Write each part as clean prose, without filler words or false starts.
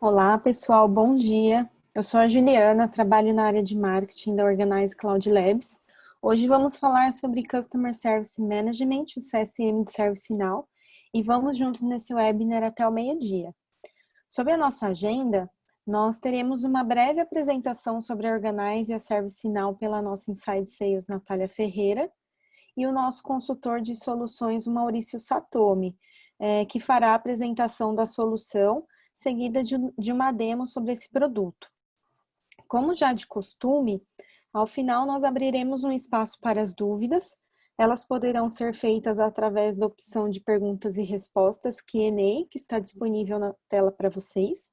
Olá, pessoal, bom dia. Eu sou a Juliana, trabalho na área de marketing da Organize Cloud Labs. Hoje vamos falar sobre Customer Service Management, o CSM de ServiceNow, e vamos juntos nesse webinar até o meio-dia. Sobre a nossa agenda, nós teremos uma breve apresentação sobre a Organize e a ServiceNow pela nossa Inside Sales, Natália Ferreira, e o nosso consultor de soluções, o Maurício Satomi, que fará a apresentação da solução, seguida de uma demo sobre esse produto. Como já de costume, ao final nós abriremos um espaço para as dúvidas. Elas poderão ser feitas através da opção de perguntas e respostas Q&A, que está disponível na tela para vocês.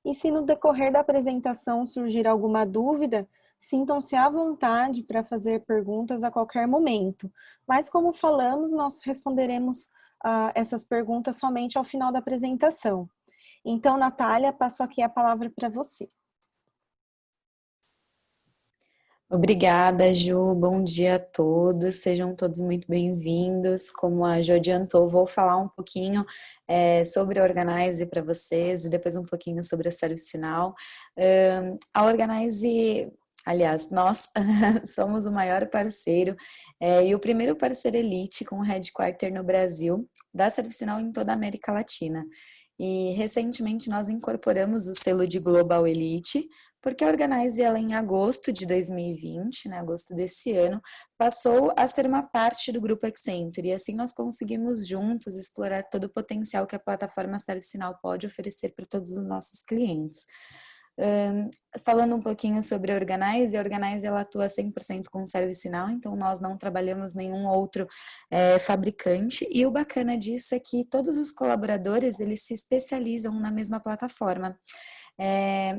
E se no decorrer da apresentação surgir alguma dúvida, sintam-se à vontade para fazer perguntas a qualquer momento. Mas como falamos, nós responderemos essas perguntas somente ao final da apresentação. Então, Natália, passo aqui a palavra para você. Obrigada, Ju. Bom dia a todos. Sejam todos muito bem-vindos. Como a Ju adiantou, vou falar um pouquinho sobre a Organize para vocês e depois um pouquinho sobre a ServiceNow. A Organize, aliás, nós somos o maior parceiro e o primeiro parceiro Elite com headquarter no Brasil da ServiceNow em toda a América Latina. E recentemente nós incorporamos o selo de Global Elite, porque a Organize, ela em agosto de 2020, né, agosto desse ano, passou a ser uma parte do Grupo Accenture, e assim nós conseguimos juntos explorar todo o potencial que a plataforma ServiceNow pode oferecer para todos os nossos clientes. Falando um pouquinho sobre a Organize ela atua 100% com ServiceNow, então nós não trabalhamos nenhum outro fabricante, e o bacana disso é que todos os colaboradores, eles se especializam na mesma plataforma.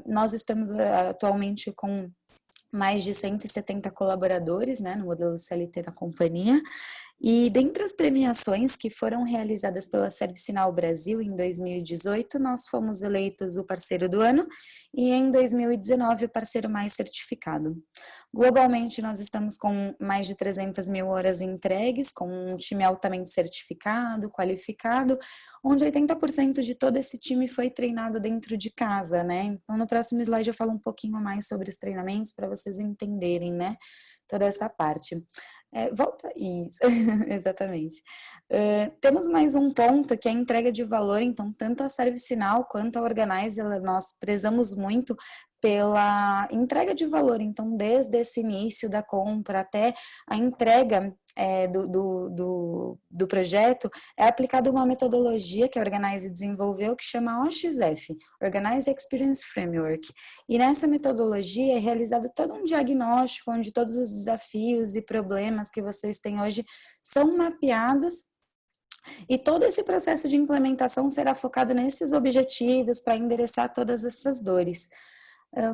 Nós estamos atualmente com mais de 170 colaboradores, né, no modelo CLT da companhia. E dentre as premiações que foram realizadas pela ServiceNow Brasil em 2018, nós fomos eleitos o parceiro do ano e em 2019 o parceiro mais certificado. Globalmente nós estamos com mais de 300 mil horas entregues, com um time altamente certificado, qualificado, onde 80% de todo esse time foi treinado dentro de casa, né? Então no próximo slide eu falo um pouquinho mais sobre os treinamentos para vocês entenderem, né, toda essa parte. Volta, isso, exatamente. Temos mais um ponto que é a entrega de valor, então tanto a ServiceNow quanto a Organize, nós prezamos muito pela entrega de valor, então desde esse início da compra até a entrega do projeto, é aplicada uma metodologia que a Organize desenvolveu que chama OXF, Organize Experience Framework, e nessa metodologia é realizado todo um diagnóstico onde todos os desafios e problemas que vocês têm hoje são mapeados e todo esse processo de implementação será focado nesses objetivos para endereçar todas essas dores.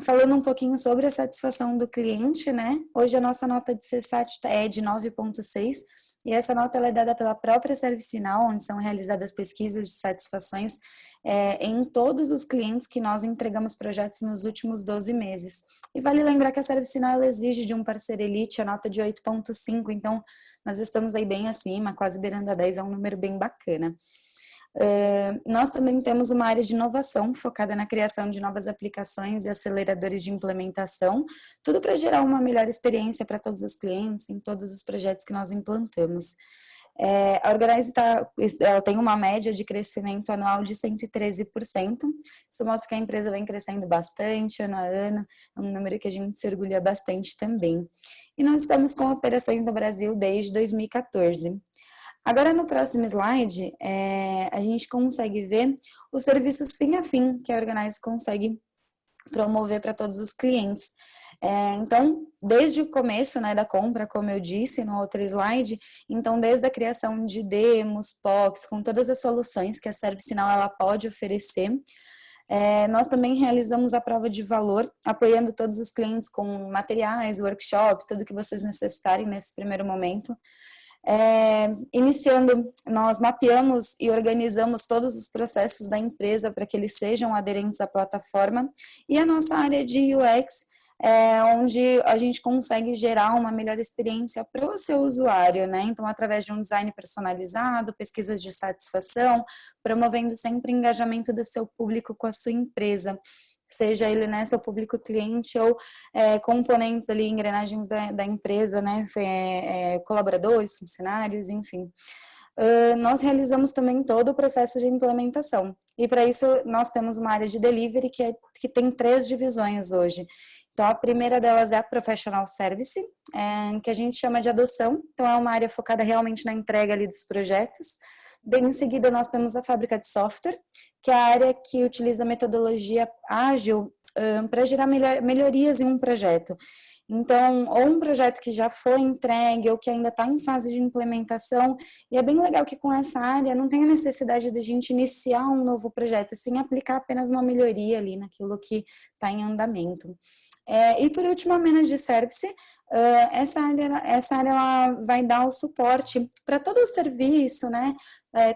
Falando um pouquinho sobre a satisfação do cliente, né? Hoje a nossa nota de CSAT é de 9,6 e essa nota ela é dada pela própria ServiceNow, onde são realizadas pesquisas de satisfações em todos os clientes que nós entregamos projetos nos últimos 12 meses. E vale lembrar que a ServiceNow ela exige de um parceiro Elite a nota de 8,5, então nós estamos aí bem acima, quase beirando a 10, é um número bem bacana. Nós também temos uma área de inovação focada na criação de novas aplicações e aceleradores de implementação, tudo para gerar uma melhor experiência para todos os clientes em todos os projetos que nós implantamos. A Organize ela tem uma média de crescimento anual de 113%, isso mostra que a empresa vem crescendo bastante ano a ano, é um número que a gente se orgulha bastante também. E nós estamos com operações no Brasil desde 2014. Agora, no próximo slide, a gente consegue ver os serviços fim a fim que a Organize consegue promover para todos os clientes. Então, desde o começo, né, da compra, como eu disse no outro slide, então desde a criação de demos, POCs, com todas as soluções que a ServiceNow ela pode oferecer, nós também realizamos a prova de valor, apoiando todos os clientes com materiais, workshops, tudo que vocês necessitarem nesse primeiro momento. Iniciando, nós mapeamos e organizamos todos os processos da empresa para que eles sejam aderentes à plataforma, e a nossa área de UX, onde a gente consegue gerar uma melhor experiência para o seu usuário, né? Então, através de um design personalizado, pesquisas de satisfação, promovendo sempre o engajamento do seu público com a sua empresa, seja ele, né, seu público cliente ou componentes ali, engrenagens da empresa, né, colaboradores, funcionários, enfim. Nós realizamos também todo o processo de implementação. E para isso nós temos uma área de delivery que tem 3 divisões hoje. Então a primeira delas é a Professional Service, que a gente chama de adoção. Então é uma área focada realmente na entrega ali dos projetos. Daí, em seguida, nós temos a fábrica de software, que é a área que utiliza a metodologia ágil para gerar melhorias em um projeto. Então, ou um projeto que já foi entregue ou que ainda está em fase de implementação, e é bem legal que com essa área não tem a necessidade de a gente iniciar um novo projeto, sim aplicar apenas uma melhoria ali naquilo que está em andamento. E por último, a Managed Service, essa área ela vai dar o suporte para todo o serviço, né?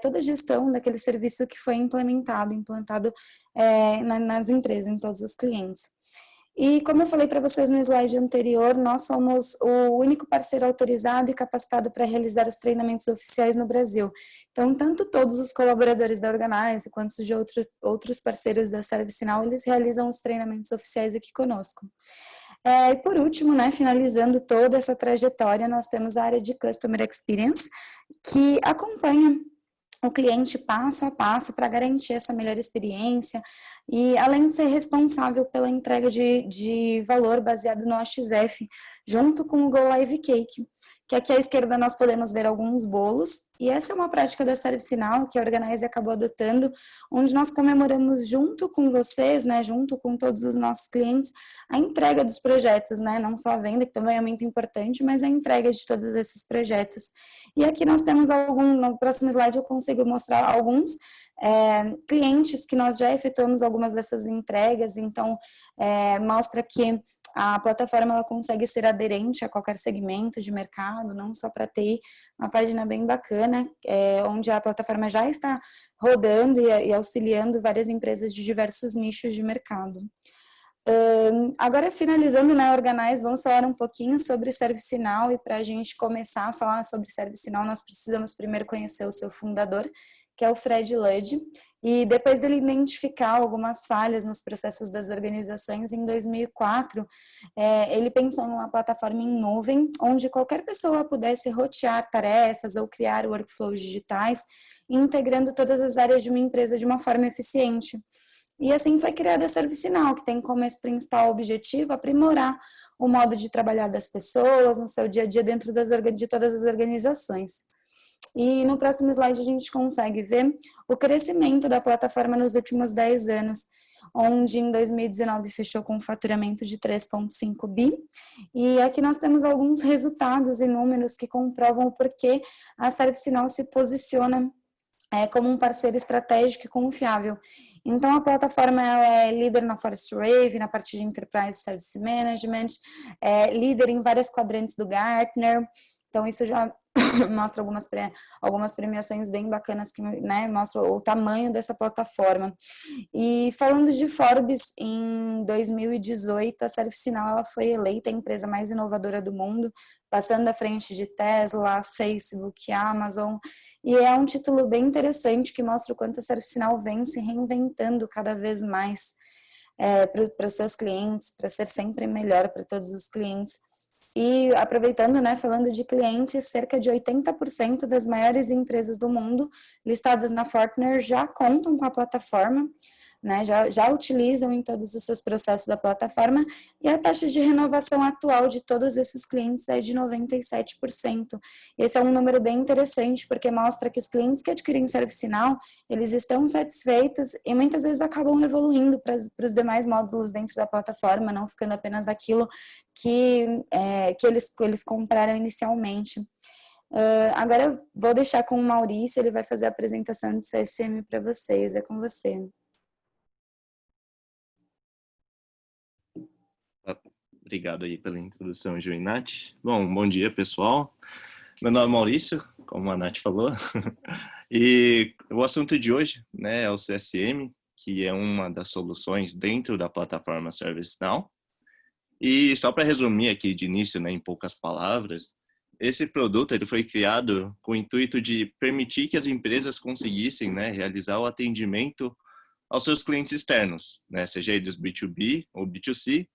Toda a gestão daquele serviço que foi implantado nas empresas, em todos os clientes. E como eu falei para vocês no slide anterior, nós somos o único parceiro autorizado e capacitado para realizar os treinamentos oficiais no Brasil. Então, tanto todos os colaboradores da Organize, quanto os de outros parceiros da ServiceNow, eles realizam os treinamentos oficiais aqui conosco. E por último, né, finalizando toda essa trajetória, nós temos a área de Customer Experience, que acompanha o cliente passo a passo para garantir essa melhor experiência e além de ser responsável pela entrega de valor baseado no OXF, junto com o Go Live Cake, que aqui à esquerda nós podemos ver alguns bolos, e essa é uma prática da ServiceNow que a Organize acabou adotando, onde nós comemoramos junto com vocês, né, junto com todos os nossos clientes, a entrega dos projetos, né, não só a venda, que também é muito importante, mas a entrega de todos esses projetos. E aqui nós temos no próximo slide eu consigo mostrar alguns clientes que nós já efetuamos algumas dessas entregas, então mostra que a plataforma ela consegue ser aderente a qualquer segmento de mercado, não só para TI, uma página bem bacana, onde a plataforma já está rodando e auxiliando várias empresas de diversos nichos de mercado. Agora, finalizando na Organize, vamos falar um pouquinho sobre ServiceNow, e para a gente começar a falar sobre ServiceNow, nós precisamos primeiro conhecer o seu fundador, que é o Fred Luddy, e depois dele identificar algumas falhas nos processos das organizações, em 2004, ele pensou em uma plataforma em nuvem, onde qualquer pessoa pudesse rotear tarefas ou criar workflows digitais, integrando todas as áreas de uma empresa de uma forma eficiente. E assim foi criada a ServiceNow, que tem como esse principal objetivo aprimorar o modo de trabalhar das pessoas no seu dia a dia dentro de todas as organizações. E no próximo slide a gente consegue ver o crescimento da plataforma nos últimos 10 anos, onde em 2019 fechou com um faturamento de 3,5 bi. E aqui nós temos alguns resultados e números que comprovam o porquê a ServiceNow se posiciona como um parceiro estratégico e confiável. Então, a plataforma ela é líder na Forrester Wave, na parte de Enterprise Service Management, líder em várias quadrantes do Gartner. Então, isso já mostra algumas premiações bem bacanas que, né, mostram o tamanho dessa plataforma. E falando de Forbes, em 2018, a ServiceNow ela foi eleita a empresa mais inovadora do mundo, passando à frente de Tesla, Facebook, Amazon. E é um título bem interessante que mostra o quanto a ServiceNow vem se reinventando cada vez mais para os seus clientes, para ser sempre melhor para todos os clientes. E aproveitando, né, falando de clientes, cerca de 80% das maiores empresas do mundo listadas na Fortner já contam com a plataforma, né, já utilizam em todos os seus processos da plataforma, e a taxa de renovação atual de todos esses clientes é de 97%. Esse é um número bem interessante, porque mostra que os clientes que adquirem ServiceNow, eles estão satisfeitos e muitas vezes acabam evoluindo para os demais módulos dentro da plataforma, não ficando apenas aquilo que eles compraram inicialmente. Agora eu vou deixar com o Maurício, ele vai fazer a apresentação de CSM para vocês, é com você. Obrigado aí pela introdução, Ju e Nath. Bom dia, pessoal. Meu nome é Maurício, como a Nath falou. E o assunto de hoje, né, é o CSM, que é uma das soluções dentro da plataforma ServiceNow. E só para resumir aqui de início, né, em poucas palavras, esse produto ele foi criado com o intuito de permitir que as empresas conseguissem, né, realizar o atendimento aos seus clientes externos, né, seja eles B2B ou B2C,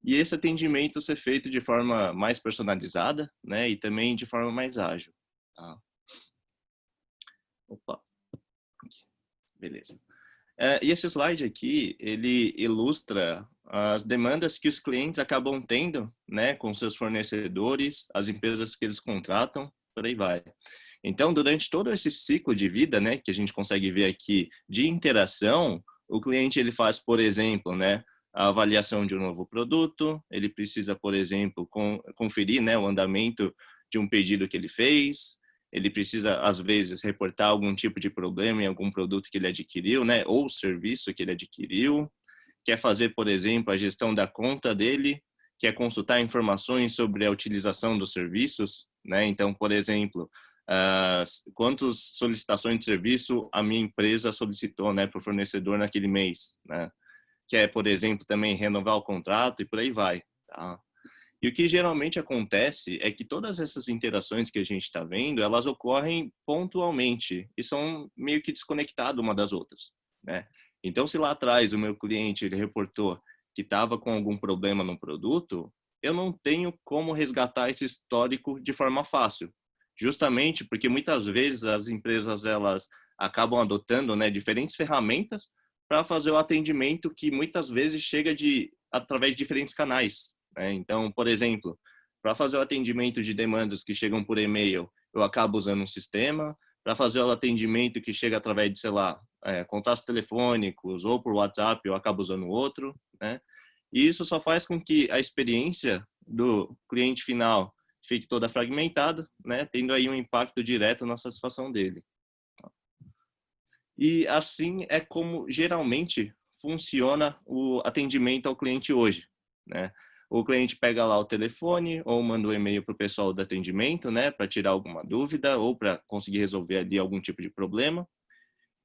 e esse atendimento ser feito de forma mais personalizada, né, e também de forma mais ágil. Tá? Opa, beleza. E esse slide aqui, ele ilustra as demandas que os clientes acabam tendo, né, com seus fornecedores, as empresas que eles contratam, por aí vai. Então, durante todo esse ciclo de vida, né, que a gente consegue ver aqui de interação, o cliente ele faz, por exemplo, né, a avaliação de um novo produto, ele precisa, por exemplo, conferir, né, o andamento de um pedido que ele fez, ele precisa, às vezes, reportar algum tipo de problema em algum produto que ele adquiriu, né, ou serviço que ele adquiriu, quer fazer, por exemplo, a gestão da conta dele, quer consultar informações sobre a utilização dos serviços, né, então, por exemplo, quantas solicitações de serviço a minha empresa solicitou, né, para o fornecedor naquele mês, né, quer, por exemplo, também renovar o contrato e por aí vai, tá? E o que geralmente acontece é que todas essas interações que a gente está vendo, elas ocorrem pontualmente e são meio que desconectadas uma das outras, né? Então, se lá atrás o meu cliente ele reportou que estava com algum problema no produto, eu não tenho como resgatar esse histórico de forma fácil, justamente porque muitas vezes as empresas elas acabam adotando, né, diferentes ferramentas para fazer o atendimento que muitas vezes chega através de diferentes canais, né? Então, por exemplo, para fazer o atendimento de demandas que chegam por e-mail, eu acabo usando um sistema. Para fazer o atendimento que chega através de, sei lá, contatos telefônicos ou por WhatsApp, eu acabo usando outro, né? E isso só faz com que a experiência do cliente final fique toda fragmentada, né? Tendo aí um impacto direto na satisfação dele. E assim é como geralmente funciona o atendimento ao cliente hoje, né? O cliente pega lá o telefone ou manda um e-mail para o pessoal do atendimento, né, para tirar alguma dúvida ou para conseguir resolver ali algum tipo de problema.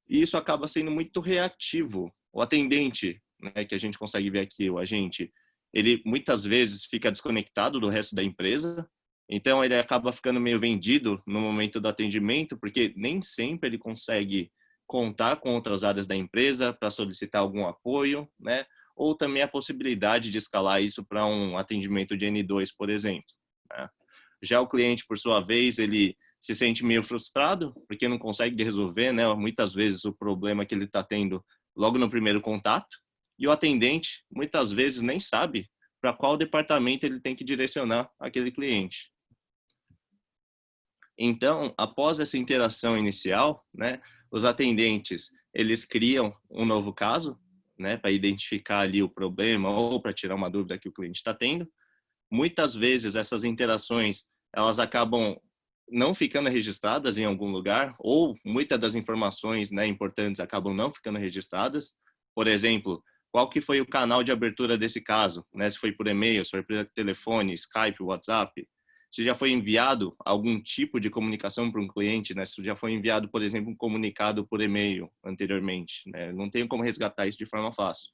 E isso acaba sendo muito reativo. O atendente, né, que a gente consegue ver aqui, o agente, ele muitas vezes fica desconectado do resto da empresa. Então ele acaba ficando meio vendido no momento do atendimento, porque nem sempre ele consegue contar com outras áreas da empresa para solicitar algum apoio, né? Ou também a possibilidade de escalar isso para um atendimento de N2, por exemplo, né? Já o cliente, por sua vez, ele se sente meio frustrado porque não consegue resolver, né, muitas vezes o problema que ele está tendo logo no primeiro contato, e o atendente muitas vezes nem sabe para qual departamento ele tem que direcionar aquele cliente. Então, após essa interação inicial, né, os atendentes, eles criam um novo caso, né, para identificar ali o problema ou para tirar uma dúvida que o cliente está tendo. Muitas vezes essas interações, elas acabam não ficando registradas em algum lugar, ou muitas das informações, né, importantes acabam não ficando registradas. Por exemplo, qual que foi o canal de abertura desse caso, né? Se foi por e-mail, se foi por telefone, Skype, WhatsApp, se já foi enviado algum tipo de comunicação para um cliente, né? Se já foi enviado, por exemplo, um comunicado por e-mail anteriormente, né? Não tenho como resgatar isso de forma fácil.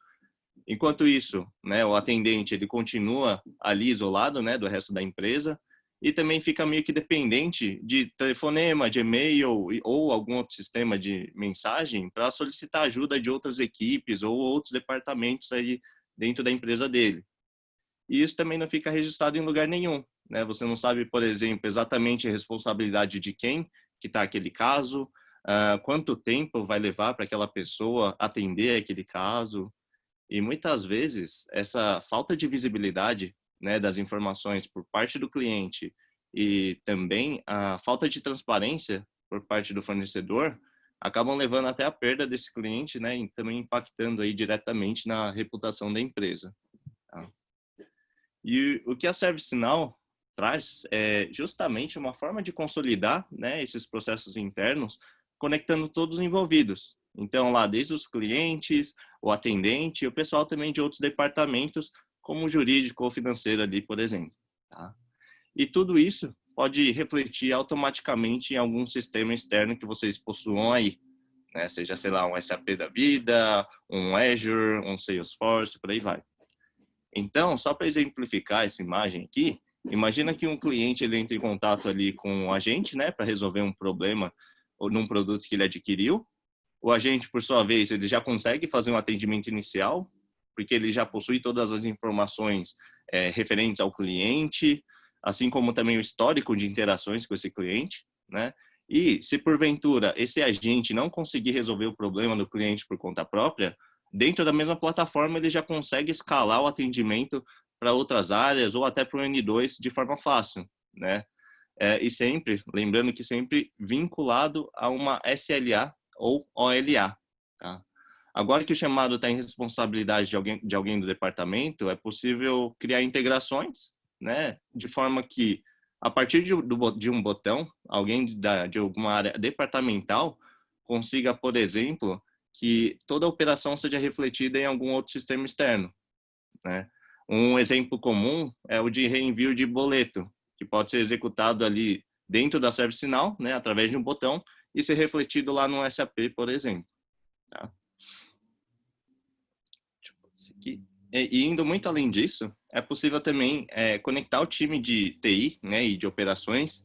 Enquanto isso, né, o atendente ele continua ali isolado, né, do resto da empresa e também fica meio que dependente de telefonema, de e-mail ou algum outro sistema de mensagem para solicitar ajuda de outras equipes ou outros departamentos aí dentro da empresa dele. E isso também não fica registrado em lugar nenhum, né? Você não sabe, por exemplo, exatamente a responsabilidade de quem que está aquele caso, quanto tempo vai levar para aquela pessoa atender aquele caso. E muitas vezes essa falta de visibilidade, né, das informações por parte do cliente e também a falta de transparência por parte do fornecedor acabam levando até a perda desse cliente, né, e também impactando aí diretamente na reputação da empresa. Tá? E o que a ServiceNow traz é justamente uma forma de consolidar, né, esses processos internos, conectando todos os envolvidos. Então, lá, desde os clientes, o atendente e o pessoal também de outros departamentos, como o jurídico ou financeiro ali, por exemplo. Tá? E tudo isso pode refletir automaticamente em algum sistema externo que vocês possuam aí, né? Seja, sei lá, um SAP da vida, um Azure, um Salesforce, por aí vai. Então, só para exemplificar essa imagem aqui, imagina que um cliente ele entra em contato ali com o agente, né, para resolver um problema ou num produto que ele adquiriu. O agente, por sua vez, ele já consegue fazer um atendimento inicial, porque ele já possui todas as informações referentes ao cliente, assim como também o histórico de interações com esse cliente, né? E se porventura esse agente não conseguir resolver o problema do cliente por conta própria, dentro da mesma plataforma ele já consegue escalar o atendimento para outras áreas ou até para o N2 de forma fácil, né? E sempre, lembrando que sempre vinculado a uma SLA ou OLA, tá? Agora que o chamado está em responsabilidade de alguém do departamento, é possível criar integrações, né? De forma que, a partir de um botão, alguém de alguma área departamental consiga, por exemplo, que toda a operação seja refletida em algum outro sistema externo, né? Um exemplo comum é o de reenvio de boleto, que pode ser executado ali dentro da ServiceNow, né, através de um botão, e ser refletido lá no SAP, por exemplo. Tá? E indo muito além disso, é possível também conectar o time de TI, né, e de operações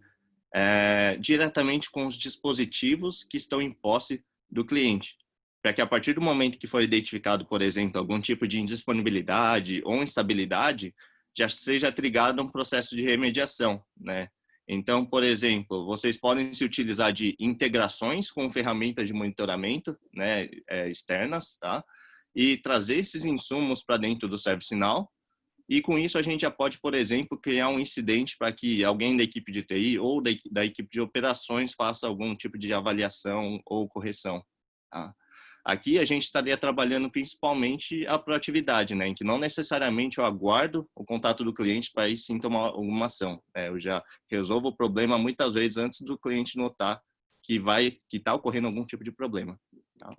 diretamente com os dispositivos que estão em posse do cliente, para que a partir do momento que for identificado, por exemplo, algum tipo de indisponibilidade ou instabilidade, já seja trigado um processo de remediação, né? Então, por exemplo, vocês podem se utilizar de integrações com ferramentas de monitoramento, né, externas, tá? E trazer esses insumos para dentro do ServiceNow. E com isso a gente já pode, por exemplo, criar um incidente para que alguém da equipe de TI ou da equipe de operações faça algum tipo de avaliação ou correção. Tá? Aqui a gente estaria trabalhando principalmente a proatividade, né? Em que não necessariamente eu aguardo o contato do cliente para aí sim tomar alguma ação. Eu já resolvo o problema muitas vezes antes do cliente notar que está ocorrendo algum tipo de problema. Tá?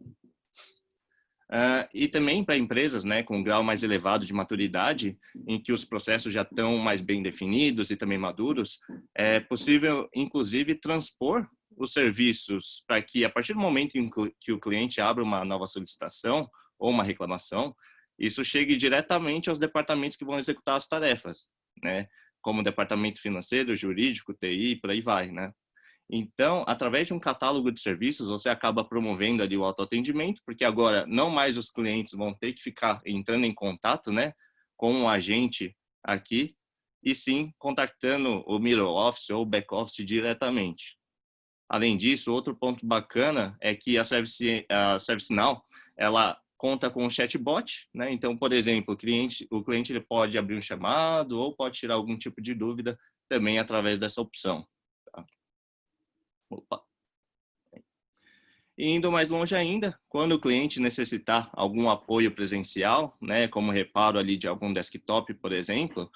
E também para empresas, né, com um grau mais elevado de maturidade, em que os processos já estão mais bem definidos e também maduros, é possível, inclusive, transpor os serviços para que, a partir do momento em que o cliente abre uma nova solicitação ou uma reclamação, isso chegue diretamente aos departamentos que vão executar as tarefas, né, como o departamento financeiro, jurídico, TI, por aí vai, né. Então, através de um catálogo de serviços, você acaba promovendo ali o autoatendimento, porque agora não mais os clientes vão ter que ficar entrando em contato, né, com um agente aqui, e sim contactando o middle office ou back office diretamente. Além disso, outro ponto bacana é que a ServiceNow, ela conta com um chatbot, né? Então, por exemplo, o cliente ele pode abrir um chamado ou pode tirar algum tipo de dúvida também através dessa opção. Tá? Opa. E indo mais longe ainda, quando o cliente necessitar algum apoio presencial, né, como reparo ali de algum desktop, por exemplo,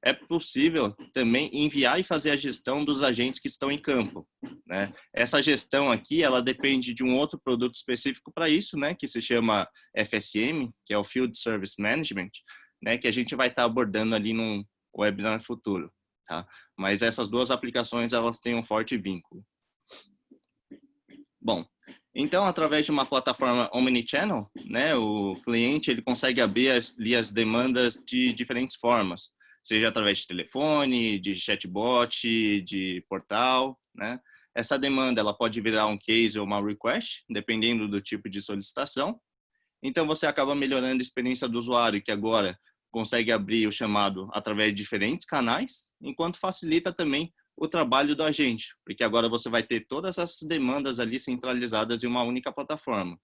é possível também enviar e fazer a gestão dos agentes que estão em campo, né? Essa gestão aqui, ela depende de um outro produto específico para isso, né, que se chama FSM, que é o Field Service Management, né, que a gente vai estar abordando ali num webinar futuro, tá? Mas essas duas aplicações, elas têm um forte vínculo. Bom, então, através de uma plataforma omnichannel, né, o cliente ele consegue abrir as demandas de diferentes formas, seja através de telefone, de chatbot, de portal, né? Essa demanda ela pode virar um case ou uma request, dependendo do tipo de solicitação. Então, você acaba melhorando a experiência do usuário, que agora consegue abrir o chamado através de diferentes canais, enquanto facilita também o trabalho do agente, porque agora você vai ter todas as demandas ali centralizadas em uma única plataforma.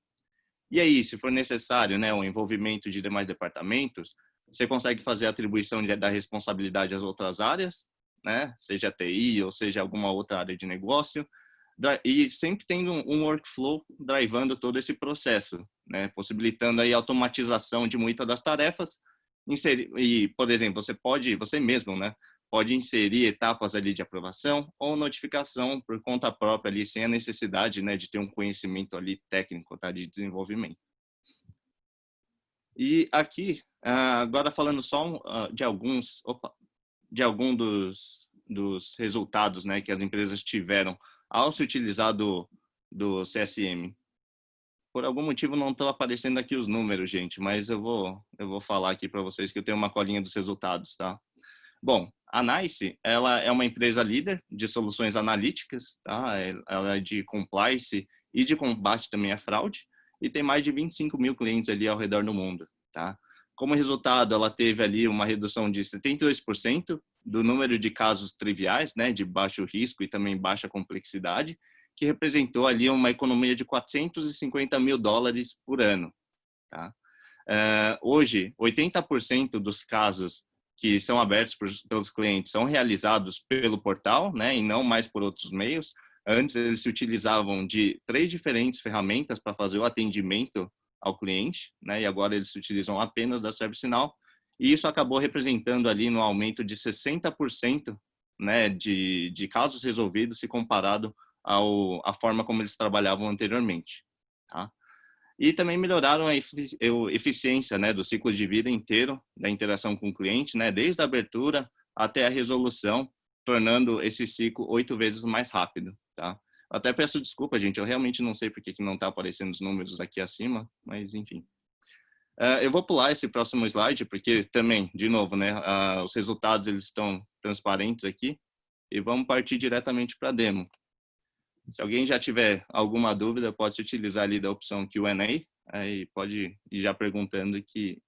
E aí, se for necessário, né, o envolvimento de demais departamentos, você consegue fazer a atribuição da responsabilidade às outras áreas, né, seja TI ou seja alguma outra área de negócio, e sempre tendo um workflow drivando todo esse processo, né, possibilitando aí a automatização de muitas das tarefas. E, por exemplo, você mesmo, né, pode inserir etapas ali de aprovação ou notificação por conta própria ali, sem a necessidade, né, de ter um conhecimento ali técnico, tá, de desenvolvimento. E aqui, agora falando só de alguns dos resultados, né, que as empresas tiveram ao se utilizar do CSM. por algum motivo não estão aparecendo aqui os números, gente, mas eu vou falar aqui para vocês que eu tenho uma colinha dos resultados, tá? Bom, a NICE, ela é uma empresa líder de soluções analíticas, tá? Ela é de compliance e de combate também à fraude, e tem mais de 25 mil clientes ali ao redor do mundo, tá? Como resultado, ela teve ali uma redução de 72% do número de casos triviais, né, de baixo risco e também baixa complexidade, que representou ali uma economia de 450 mil dólares por ano, tá? Hoje, 80% dos casos que são abertos pelos clientes são realizados pelo portal, né, e não mais por outros meios. Antes, eles se utilizavam de 3 diferentes ferramentas para fazer o atendimento ao cliente, né, e agora eles se utilizam apenas da ServiceNow, e isso acabou representando ali no aumento de 60%, né, de casos resolvidos se comparado à forma como eles trabalhavam anteriormente, tá? E também melhoraram a eficiência, né, do ciclo de vida inteiro da interação com o cliente, né, desde a abertura até a resolução, tornando esse ciclo 8 vezes mais rápido, tá? Até peço desculpa, gente, eu realmente não sei por que não está aparecendo os números aqui acima, mas enfim. Eu vou pular esse próximo slide, porque também, de novo, né, os resultados eles estão transparentes aqui, e vamos partir diretamente para a demo. Se alguém já tiver alguma dúvida, pode se utilizar ali da opção Q&A, aí pode ir já perguntando que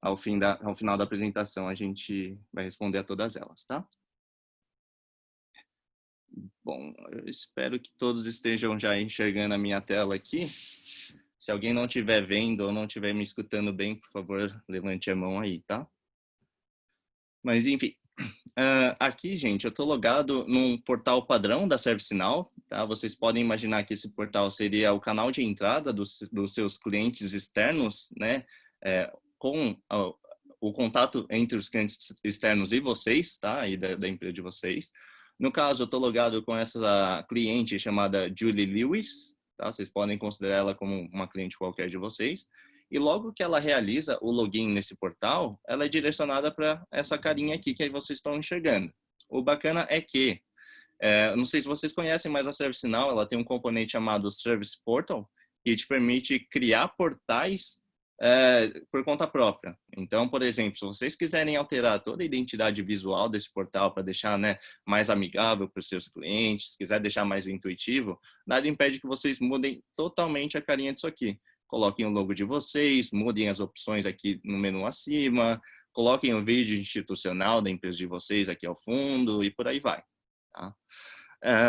ao final da apresentação a gente vai responder a todas elas, tá? Bom, eu espero que todos estejam já enxergando a minha tela aqui. Se alguém não estiver vendo ou não estiver me escutando bem, por favor, levante a mão aí, tá? Mas, enfim. Aqui, gente, eu estou logado num portal padrão da ServiceNow, tá? Vocês podem imaginar que esse portal seria o canal de entrada dos seus clientes externos, né? Com o contato entre os clientes externos e vocês, tá? E da empresa de vocês. No caso, eu estou logado com essa cliente chamada Julie Lewis, tá? Vocês podem considerar ela como uma cliente qualquer de vocês. E logo que ela realiza o login nesse portal, ela é direcionada para essa carinha aqui que aí vocês estão enxergando. O bacana é que, não sei se vocês conhecem, mas a ServiceNow ela tem um componente chamado Service Portal, que te permite criar portais por conta própria. Então, por exemplo, se vocês quiserem alterar toda a identidade visual desse portal para deixar, né, mais amigável para os seus clientes, se quiser deixar mais intuitivo, nada impede que vocês mudem totalmente a carinha disso aqui. Coloquem o logo de vocês, mudem as opções aqui no menu acima, coloquem o vídeo institucional da empresa de vocês aqui ao fundo e por aí vai. Tá?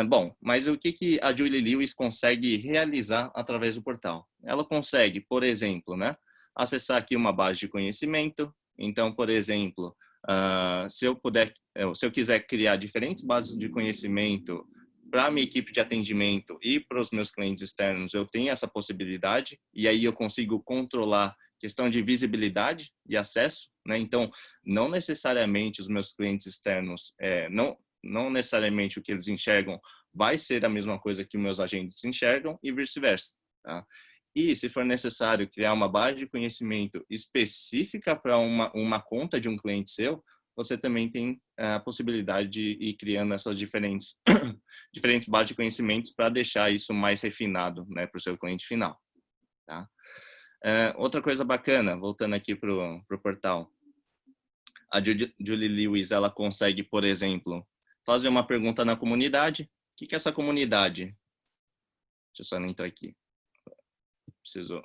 Bom, mas o que a Julie Lewis consegue realizar através do portal? Ela consegue, por exemplo, né, acessar aqui uma base de conhecimento. Então, por exemplo, se eu quiser criar diferentes bases de conhecimento para a minha equipe de atendimento e para os meus clientes externos, eu tenho essa possibilidade, e aí eu consigo controlar questão de visibilidade e acesso, né? Então, não necessariamente os meus clientes externos, não necessariamente o que eles enxergam vai ser a mesma coisa que meus agentes enxergam e vice-versa, tá? E, se for necessário criar uma base de conhecimento específica para uma conta de um cliente seu, você também tem a possibilidade de ir criando essas diferentes bases de conhecimentos para deixar isso mais refinado, né, para o seu cliente final. Tá? Outra coisa bacana, voltando aqui para o portal, a Julie Lewis ela consegue, por exemplo, fazer uma pergunta na comunidade. O que é essa comunidade? Deixa eu só entrar aqui. Preciso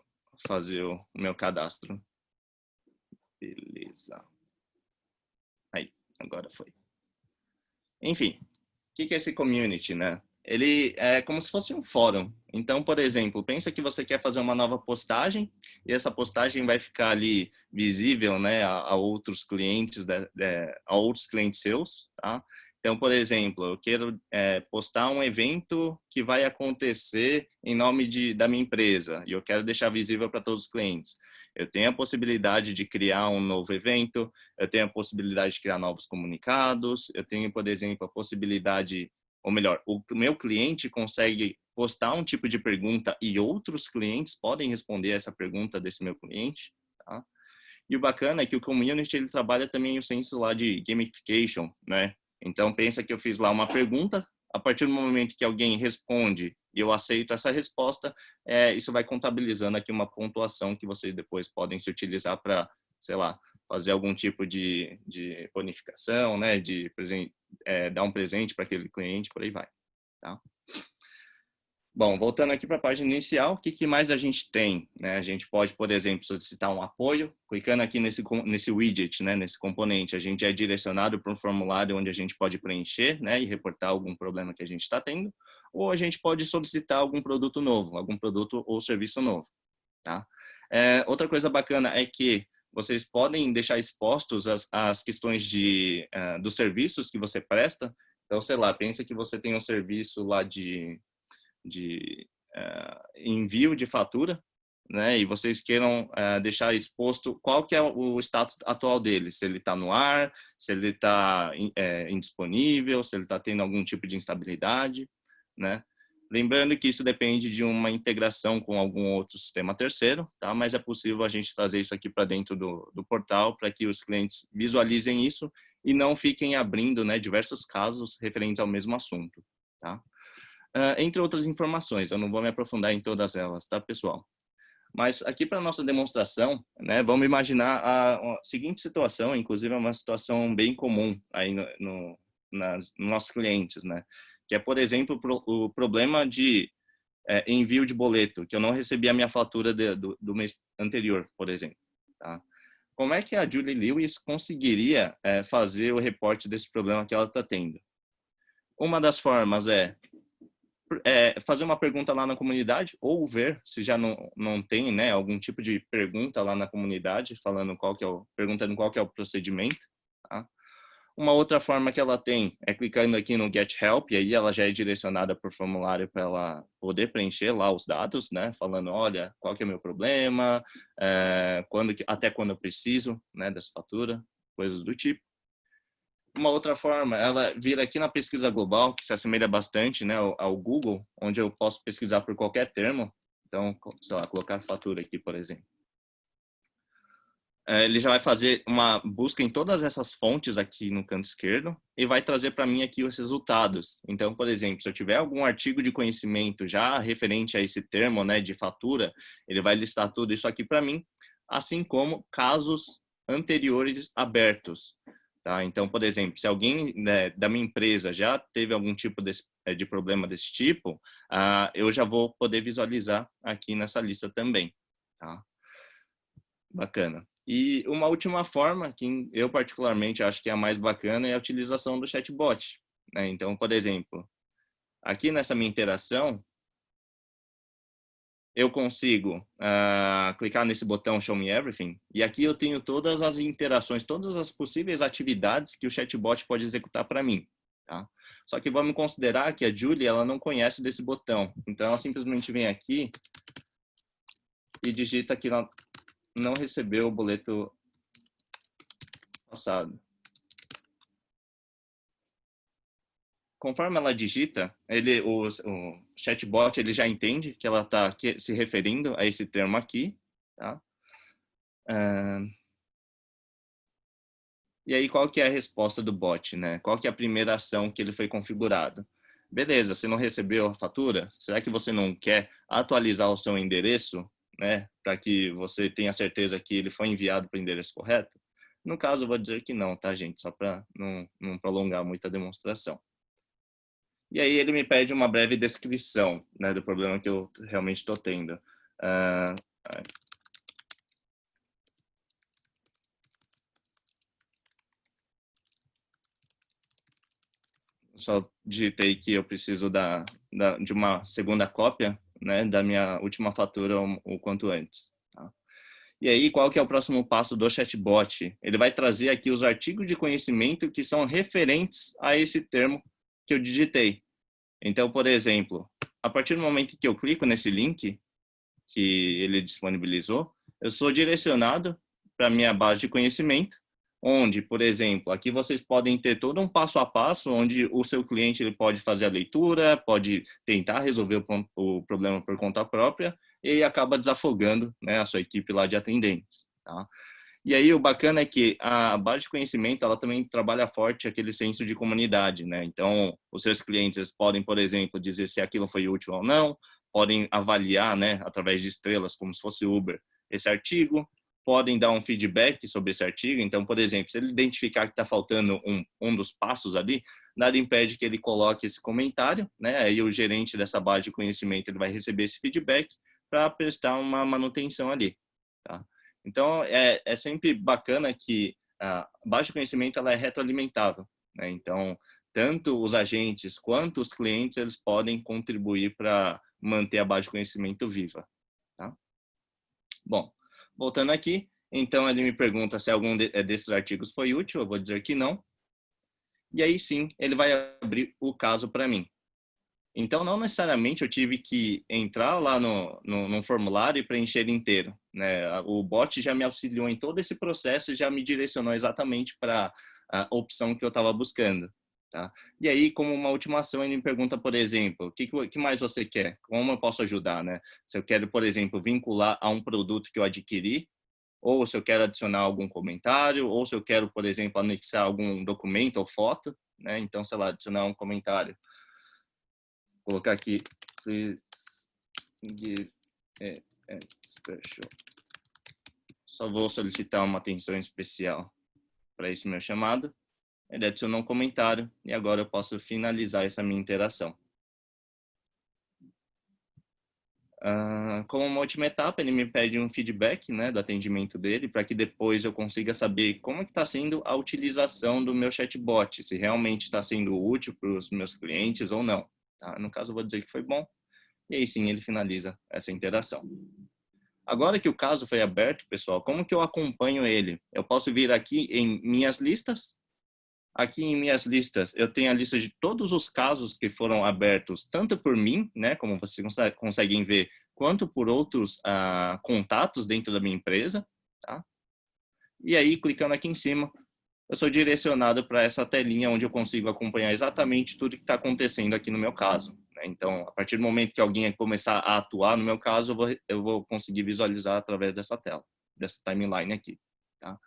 fazer o meu cadastro. Beleza. Aí, agora foi. Enfim, o que é esse community, né? Ele é como se fosse um fórum. Então, por exemplo, pensa que você quer fazer uma nova postagem e essa postagem vai ficar ali visível, né, a outros clientes, a outros clientes seus, tá? Então, por exemplo, eu quero postar um evento que vai acontecer em nome da minha empresa e eu quero deixar visível para todos os clientes. Eu tenho a possibilidade de criar um novo evento, eu tenho a possibilidade de criar novos comunicados, eu tenho, por exemplo, a possibilidade, ou melhor, o meu cliente consegue postar um tipo de pergunta e outros clientes podem responder essa pergunta desse meu cliente, tá? E o bacana é que o community ele trabalha também o senso lá de gamification, né? Então pensa que eu fiz lá uma pergunta A partir do momento que alguém responde e eu aceito essa resposta, isso vai contabilizando aqui uma pontuação que vocês depois podem se utilizar para, sei lá, fazer algum tipo de bonificação, né, dar um presente para aquele cliente, por aí vai, tá? Bom, voltando aqui para a página inicial, o que mais a gente tem, né? A gente pode, por exemplo, solicitar um apoio, clicando aqui nesse widget, né, nesse componente, a gente é direcionado para um formulário onde a gente pode preencher, né, e reportar algum problema que a gente está tendo, ou a gente pode solicitar algum produto novo, algum produto ou serviço novo, tá? Outra coisa bacana é que vocês podem deixar expostos as questões dos serviços que você presta. Então, sei lá, pensa que você tem um serviço lá de envio de fatura, né? E vocês queiram deixar exposto qual que é o status atual dele, se ele está no ar, se ele está indisponível, se ele está tendo algum tipo de instabilidade, né? Lembrando que isso depende de uma integração com algum outro sistema terceiro, tá? Mas é possível a gente trazer isso aqui para dentro do portal para que os clientes visualizem isso e não fiquem abrindo, né, diversos casos referentes ao mesmo assunto, tá? Entre outras informações, eu não vou me aprofundar em todas elas, tá, pessoal? Mas aqui para nossa demonstração, né, vamos imaginar a seguinte situação, inclusive é uma situação bem comum aí nos nossos clientes, né? Que é, por exemplo, o problema de envio de boleto, que eu não recebi a minha fatura do mês anterior, por exemplo, tá? Como é que a Julie Lewis conseguiria fazer o reporte desse problema que ela está tendo? Uma das formas é fazer uma pergunta lá na comunidade ou ver se já não tem, né, algum tipo de pergunta lá na comunidade falando perguntando qual que é o procedimento, tá? Uma outra forma que ela tem é clicando aqui no Get Help, e aí ela já é direcionada para o formulário para ela poder preencher lá os dados, né, falando, olha, qual que é o meu problema, até quando eu preciso, né, dessa fatura, coisas do tipo. Uma outra forma, ela vira aqui na pesquisa global, que se assemelha bastante, né, ao Google, onde eu posso pesquisar por qualquer termo. Então, sei lá, colocar fatura aqui, por exemplo. Ele já vai fazer uma busca em todas essas fontes aqui no canto esquerdo e vai trazer para mim aqui os resultados. Então, por exemplo, se eu tiver algum artigo de conhecimento já referente a esse termo, né, de fatura, ele vai listar tudo isso aqui para mim, assim como casos anteriores abertos. Tá? Então, por exemplo, se alguém, né, da minha empresa já teve algum tipo de problema desse tipo, eu já vou poder visualizar aqui nessa lista também. Tá? Bacana. E uma última forma, que eu particularmente acho que é a mais bacana, é a utilização do chatbot, né? Então, por exemplo, aqui nessa minha interação, eu consigo clicar nesse botão Show Me Everything, e aqui eu tenho todas as interações, todas as possíveis atividades que o chatbot pode executar para mim, tá? Só que vamos considerar que a Julie, ela não conhece desse botão, então ela simplesmente vem aqui e digita que ela não recebeu o boleto passado. Conforme ela digita, o chatbot ele já entende que ela está se referindo a esse termo aqui, tá? E aí, qual que é a resposta do bot, né? Qual que é a primeira ação que ele foi configurado? Beleza, você não recebeu a fatura? Será que você não quer atualizar o seu endereço, né? Para que você tenha certeza que ele foi enviado para o endereço correto? No caso, eu vou dizer que não, tá, gente? Só para não prolongar muito a demonstração. E aí ele me pede uma breve descrição, né, do problema que eu realmente estou tendo. Só digitei que eu preciso de uma segunda cópia, né, da minha última fatura o quanto antes. Tá? E aí, qual que é o próximo passo do chatbot? Ele vai trazer aqui os artigos de conhecimento que são referentes a esse termo que eu digitei. Então, por exemplo, a partir do momento que eu clico nesse link que ele disponibilizou, eu sou direcionado para a minha base de conhecimento, onde, por exemplo, aqui vocês podem ter todo um passo a passo, onde o seu cliente ele pode fazer a leitura, pode tentar resolver o problema por conta própria, e acaba desafogando, né, a sua equipe lá de atendentes. Tá? E aí o bacana é que a base de conhecimento, ela também trabalha forte aquele senso de comunidade, né? Então, os seus clientes eles podem, por exemplo, dizer se aquilo foi útil ou não, podem avaliar, né, através de estrelas, como se fosse Uber, esse artigo, podem dar um feedback sobre esse artigo. Então, por exemplo, se ele identificar que está faltando um dos passos ali, nada impede que ele coloque esse comentário, né? Aí o gerente dessa base de conhecimento ele vai receber esse feedback para prestar uma manutenção ali, tá? Então, é sempre bacana que a base de conhecimento ela é retroalimentável, né? Então, tanto os agentes quanto os clientes, eles podem contribuir para manter a base de conhecimento viva, tá? Bom, voltando aqui, então ele me pergunta se algum desses artigos foi útil, eu vou dizer que não. E aí sim, ele vai abrir o caso para mim. Então, não necessariamente eu tive que entrar lá no formulário e preencher ele inteiro, né? O bot já me auxiliou em todo esse processo e já me direcionou exatamente para a opção que eu estava buscando, tá? E aí, como uma última ação, ele me pergunta, por exemplo, o que mais você quer? Como eu posso ajudar, né? Se eu quero, por exemplo, vincular a um produto que eu adquiri, ou se eu quero adicionar algum comentário, ou se eu quero, por exemplo, anexar algum documento ou foto, né? Então, sei lá, adicionar um comentário. Colocar aqui, please give a special. Só vou solicitar uma atenção especial para esse meu chamado. Ele adicionou um comentário e agora eu posso finalizar essa minha interação. Como uma última etapa, ele me pede um feedback, né, do atendimento dele, para que depois eu consiga saber como está sendo a utilização do meu chatbot, se realmente está sendo útil para os meus clientes ou não. Tá? No caso, eu vou dizer que foi bom. E aí sim, ele finaliza essa interação. Agora que o caso foi aberto, pessoal, como que eu acompanho ele? Eu posso vir aqui em minhas listas. Aqui em minhas listas, eu tenho a lista de todos os casos que foram abertos, tanto por mim, né, como vocês conseguem ver, quanto por outros contatos dentro da minha empresa, tá? E aí, clicando aqui em cima, eu sou direcionado para essa telinha onde eu consigo acompanhar exatamente tudo que está acontecendo aqui no meu caso, né? Então, a partir do momento que alguém começar a atuar no meu caso, eu vou conseguir visualizar através dessa tela, dessa timeline aqui, tá?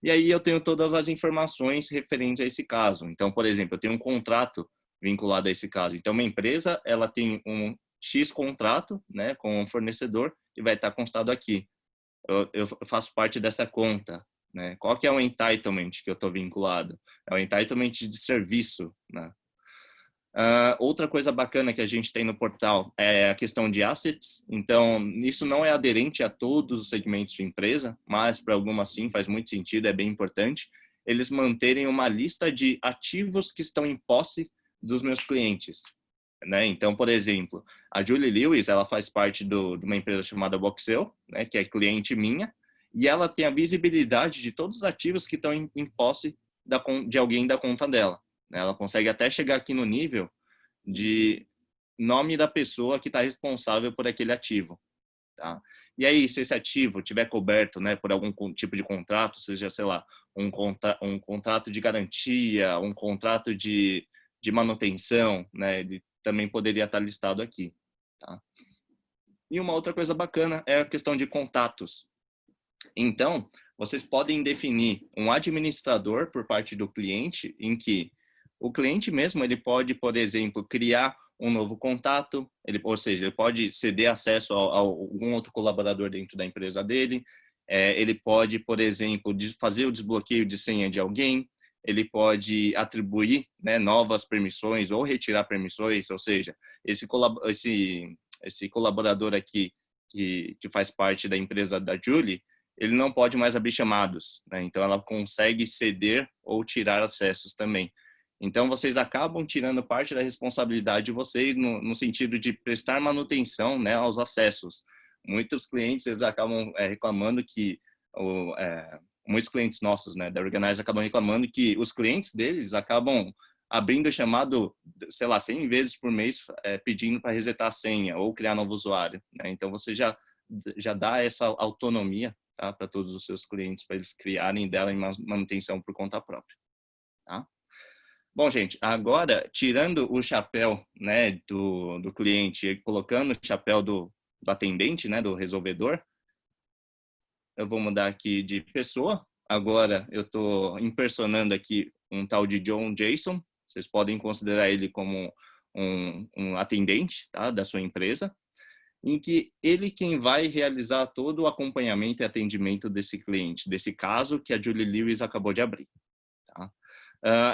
E aí eu tenho todas as informações referentes a esse caso. Então, por exemplo, eu tenho um contrato vinculado a esse caso. Então, uma empresa, ela tem um X contrato, né, com um fornecedor e vai estar constado aqui. Eu faço parte dessa conta, né? Qual que é o entitlement que eu estou vinculado? É o entitlement de serviço, né? Outra coisa bacana que a gente tem no portal é a questão de assets. Então, isso não é aderente a todos os segmentos de empresa, mas para algumas sim faz muito sentido, é bem importante eles manterem uma lista de ativos que estão em posse dos meus clientes, né? Então, por exemplo, a Julie Lewis, ela faz parte de uma empresa chamada Voxel, né, que é cliente minha, e ela tem a visibilidade de todos os ativos que estão em posse de alguém da conta dela. Ela consegue até chegar aqui no nível de nome da pessoa que está responsável por aquele ativo, tá? E aí, se esse ativo tiver coberto, né, por algum tipo de contrato, seja, sei lá, um contrato de garantia, um contrato de manutenção, né, ele também poderia estar listado aqui, tá? E uma outra coisa bacana é a questão de contatos. Então, vocês podem definir um administrador por parte do cliente, em que o cliente mesmo ele pode, por exemplo, criar um novo contato, ou seja, ele pode ceder acesso a algum outro colaborador dentro da empresa dele, ele pode, por exemplo, fazer o desbloqueio de senha de alguém, ele pode atribuir, né, novas permissões ou retirar permissões, ou seja, esse colaborador aqui que faz parte da empresa da Julie, ele não pode mais abrir chamados, né? Então ela consegue ceder ou tirar acessos também. Então vocês acabam tirando parte da responsabilidade de vocês no sentido de prestar manutenção, né, aos acessos. Muitos clientes eles acabam reclamando que muitos clientes nossos, né, da Organize acabam reclamando que os clientes deles acabam abrindo chamado, sei lá, 100 vezes por mês pedindo para resetar a senha ou criar novo usuário, né? Então você já dá essa autonomia, tá, para todos os seus clientes, para eles criarem dela em manutenção por conta própria, tá? Bom, gente, agora, tirando o chapéu, né, do cliente e colocando o chapéu do atendente, né, do resolvedor, eu vou mudar aqui de pessoa. Agora eu estou impersonando aqui um tal de John Jason. Vocês podem considerar ele como um atendente, tá, da sua empresa, em que ele quem vai realizar todo o acompanhamento e atendimento desse cliente, desse caso que a Julie Lewis acabou de abrir. Tá?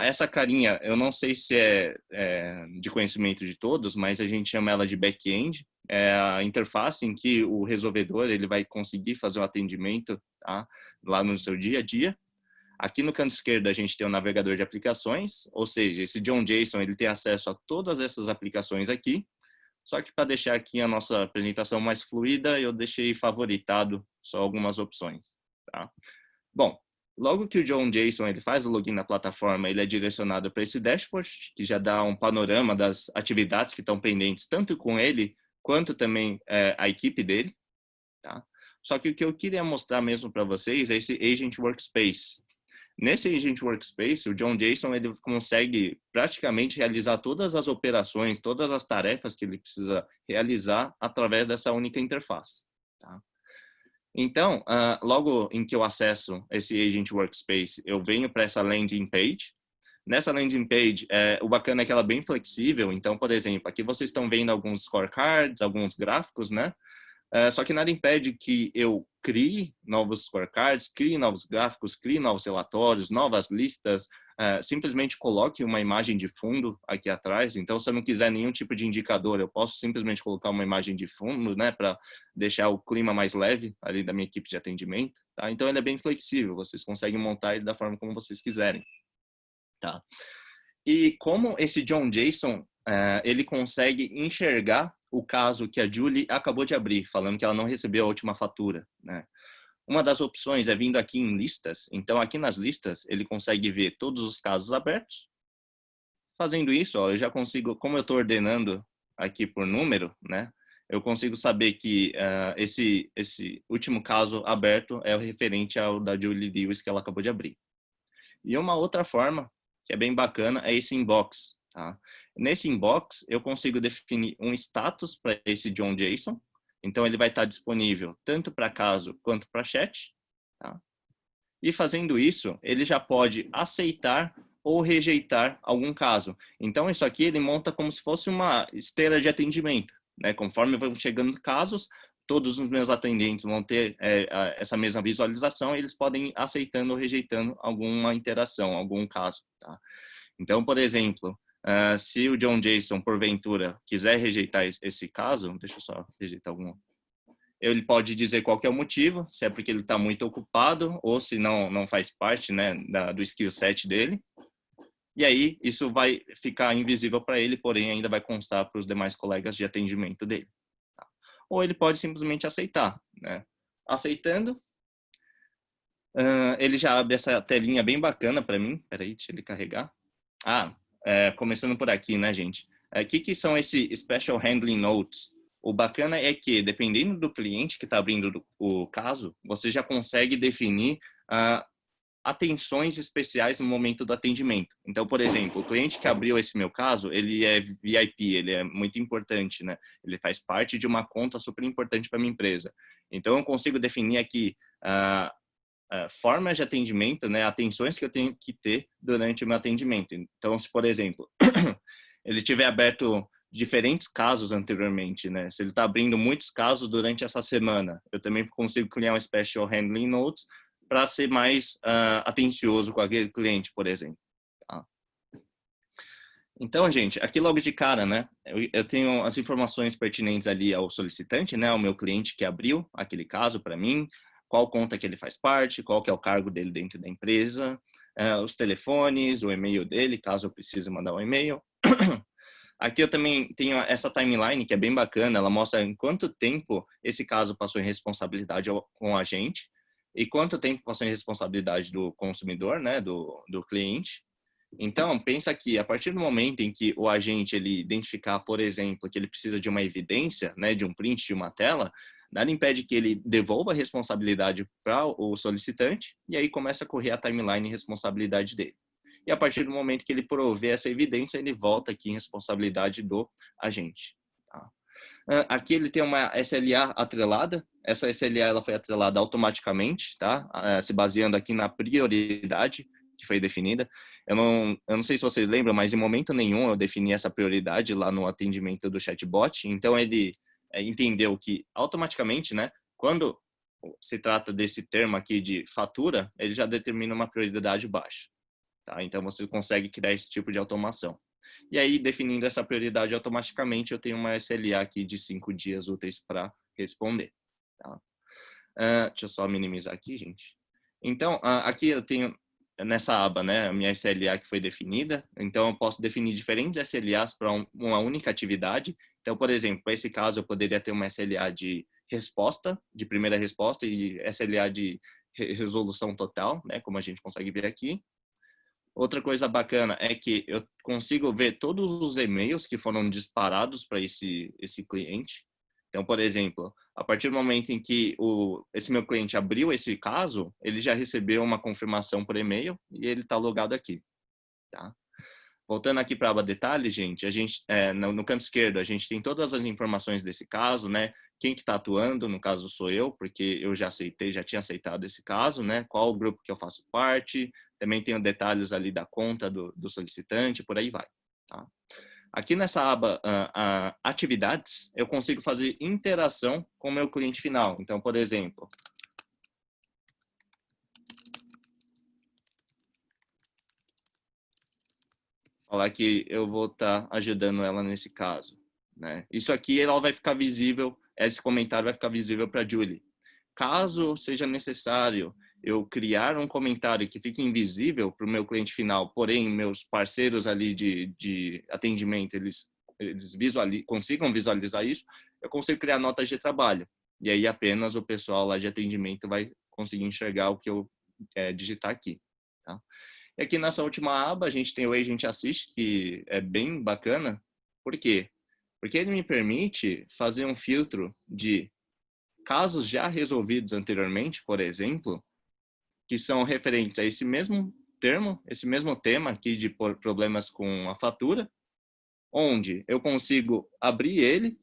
Essa carinha, eu não sei se é de conhecimento de todos, mas a gente chama ela de back-end. É a interface em que o resolvedor ele vai conseguir fazer o atendimento, tá, lá no seu dia a dia. Aqui no canto esquerdo a gente tem o navegador de aplicações, ou seja, esse John Jason ele tem acesso a todas essas aplicações aqui. Só que para deixar aqui a nossa apresentação mais fluida, eu deixei favoritado só algumas opções. Tá? Bom, logo que o John Jason ele faz o login na plataforma, ele é direcionado para esse dashboard, que já dá um panorama das atividades que estão pendentes, tanto com ele, quanto também a equipe dele. Tá? Só que o que eu queria mostrar mesmo para vocês é esse Agent Workspace. Nesse Agent Workspace, o John Jason ele consegue praticamente realizar todas as operações, todas as tarefas que ele precisa realizar através dessa única interface. Tá? Então, logo em que eu acesso esse Agent Workspace, eu venho para essa landing page. Nessa landing page, o bacana é que ela é bem flexível. Então, por exemplo, aqui vocês estão vendo alguns scorecards, alguns gráficos, né? Só que nada impede que eu crie novos scorecards, crie novos gráficos, crie novos relatórios, novas listas, simplesmente coloque uma imagem de fundo aqui atrás. Então, se eu não quiser nenhum tipo de indicador, eu posso simplesmente colocar uma imagem de fundo, né, para deixar o clima mais leve ali da minha equipe de atendimento. Tá? Então, ele é bem flexível, vocês conseguem montar ele da forma como vocês quiserem. Tá? E como esse John Jason, ele consegue enxergar o caso que a Julie acabou de abrir, falando que ela não recebeu a última fatura, né? Uma das opções é vindo aqui em listas. Então, aqui nas listas, ele consegue ver todos os casos abertos. Fazendo isso, ó, eu já consigo, como eu estou ordenando aqui por número, né? Eu consigo saber que esse último caso aberto é o referente ao da Julie Lewis que ela acabou de abrir. E uma outra forma, que é bem bacana, é esse inbox. Tá? Nesse inbox, eu consigo definir um status para esse John Jason. Então, ele vai estar disponível tanto para caso quanto para chat. Tá? E fazendo isso, ele já pode aceitar ou rejeitar algum caso. Então, isso aqui ele monta como se fosse uma esteira de atendimento. Né? Conforme vão chegando casos, todos os meus atendentes vão ter essa mesma visualização e eles podem ir aceitando ou rejeitando alguma interação, algum caso. Tá? Então, por exemplo, se o John Jason, porventura, quiser rejeitar esse caso, deixa eu só rejeitar algum. Ele pode dizer qual que é o motivo, se é porque ele está muito ocupado ou se não faz parte, né, do skill set dele. E aí, isso vai ficar invisível para ele, porém ainda vai constar para os demais colegas de atendimento dele. Tá? Ou ele pode simplesmente aceitar. Né? Aceitando, ele já abre essa telinha bem bacana para mim. Espera aí, deixa ele carregar. Começando por aqui, né, gente? O que são esses Special Handling Notes? O bacana é que, dependendo do cliente que está abrindo o caso, você já consegue definir atenções especiais no momento do atendimento. Então, por exemplo, o cliente que abriu esse meu caso, ele é VIP, ele é muito importante, né? Ele faz parte de uma conta super importante para minha empresa. Então, eu consigo definir aqui formas de atendimento, né? Atenções que eu tenho que ter durante o meu atendimento. Então, se, por exemplo, ele tiver aberto diferentes casos anteriormente, né? Se ele está abrindo muitos casos durante essa semana, eu também consigo criar um Special Handling Notes para ser mais atencioso com aquele cliente, por exemplo. Tá? Então, gente, aqui logo de cara, né? Eu tenho as informações pertinentes ali ao solicitante, né? Ao meu cliente que abriu aquele caso para mim, qual conta que ele faz parte, qual que é o cargo dele dentro da empresa, os telefones, o e-mail dele, caso eu precise mandar um e-mail. Aqui eu também tenho essa timeline que é bem bacana, ela mostra em quanto tempo esse caso passou em responsabilidade com a gente e quanto tempo passou em responsabilidade do consumidor, né, do cliente. Então, pensa que a partir do momento em que o agente ele identificar, por exemplo, que ele precisa de uma evidência, né, de um print de uma tela, nada impede que ele devolva a responsabilidade para o solicitante e aí começa a correr a timeline e responsabilidade dele. E a partir do momento que ele prover essa evidência, ele volta aqui em responsabilidade do agente. Tá? Aqui ele tem uma SLA atrelada, essa SLA ela foi atrelada automaticamente, tá? Se baseando aqui na prioridade que foi definida. Eu não sei se vocês lembram, mas em momento nenhum eu defini essa prioridade lá no atendimento do chatbot. Então, ele entendeu que automaticamente, né, quando se trata desse termo aqui de fatura, ele já determina uma prioridade baixa. Tá? Então, você consegue criar esse tipo de automação. E aí, definindo essa prioridade automaticamente, eu tenho uma SLA aqui de 5 dias úteis para responder. Tá? Deixa eu só minimizar aqui, gente. Então, aqui eu tenho nessa aba, né, a minha SLA que foi definida. Então, eu posso definir diferentes SLAs para uma única atividade. Então, por exemplo, para esse caso, eu poderia ter uma SLA de resposta, de primeira resposta, e SLA de resolução total, né, como a gente consegue ver aqui. Outra coisa bacana é que eu consigo ver todos os e-mails que foram disparados para esse cliente. Então, por exemplo, a partir do momento em que esse meu cliente abriu esse caso, ele já recebeu uma confirmação por e-mail e ele está logado aqui. Tá? Voltando aqui para a aba detalhes, gente, no canto esquerdo a gente tem todas as informações desse caso, né? Quem que está atuando, no caso sou eu, porque eu já tinha aceitado esse caso, né? Qual o grupo que eu faço parte, também tenho detalhes ali da conta do solicitante, por aí vai. Tá? Aqui nessa aba atividades, eu consigo fazer interação com o meu cliente final. Então, por exemplo, falar que eu vou estar ajudando ela nesse caso. Né? Isso aqui ela vai ficar visível, esse comentário vai ficar visível para a Julie. Caso seja necessário eu criar um comentário que fique invisível para o meu cliente final, porém meus parceiros ali de atendimento, eles consigam visualizar isso, eu consigo criar notas de trabalho. E aí apenas o pessoal lá de atendimento vai conseguir enxergar o que eu digitar aqui. Tá? E aqui nessa última aba a gente tem o Agent Assist, que é bem bacana. Por quê? Porque ele me permite fazer um filtro de casos já resolvidos anteriormente, por exemplo, que são referentes a esse mesmo termo, esse mesmo tema aqui de problemas com a fatura, onde eu consigo abrir ele,